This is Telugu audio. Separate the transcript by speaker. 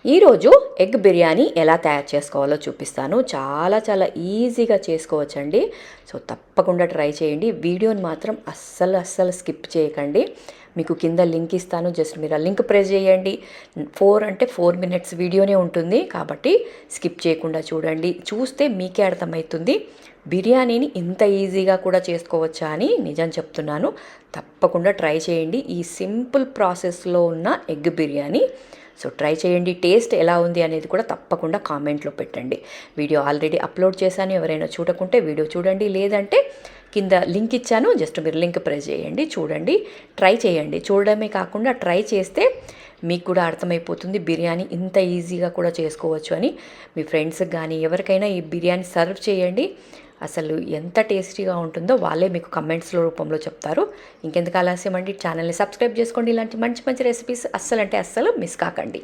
Speaker 1: ఈరోజు ఎగ్ బిర్యానీ ఎలా తయారు చేసుకోవాలో చూపిస్తాను. చాలా ఈజీగా చేసుకోవచ్చండి. సో తప్పకుండా ట్రై చేయండి. వీడియోని మాత్రం అస్సలు స్కిప్ చేయకండి. మీకు కింద లింక్ ఇస్తాను, జస్ట్ మీరు ఆ లింక్ ప్రెస్ చేయండి. 4 మినిట్స్ వీడియోనే ఉంటుంది కాబట్టి స్కిప్ చేయకుండా చూడండి. చూస్తే మీకే అర్థమవుతుంది బిర్యానీని ఇంత ఈజీగా కూడా చేసుకోవచ్చా అని. నిజం చెప్తున్నాను, తప్పకుండా ట్రై చేయండి ఈ సింపుల్ ప్రాసెస్లో ఉన్న ఎగ్ బిర్యానీ. సో ట్రై చేయండి. టేస్ట్ ఎలా ఉంది అనేది కూడా తప్పకుండా కామెంట్లో పెట్టండి. వీడియో ఆల్రెడీ అప్లోడ్ చేశాను, ఎవరైనా చూడకుంటే వీడియో చూడండి, లేదంటే కింద లింక్ ఇచ్చాను, జస్ట్ మీరు లింక్ ప్రెస్ చేయండి, చూడండి, ట్రై చేయండి. చూడడమే కాకుండా ట్రై చేస్తే మీకు కూడా అర్థమైపోతుంది బిర్యానీ ఇంత ఈజీగా కూడా చేసుకోవచ్చు అని. మీ ఫ్రెండ్స్కి కానీ ఎవరికైనా ఈ బిర్యానీ సర్వ్ చేయండి. అసలు ఎంత టేస్టీగా ఉంటుందో వాళ్ళే మీకు కమెంట్స్లో రూపంలో చెప్తారు. ఇంకెందుకు ఆలస్యం అండి, ఛానల్ని సబ్స్క్రైబ్ చేసుకోండి. ఇలాంటి మంచి రెసిపీస్ అస్సలు మిస్ కాకండి.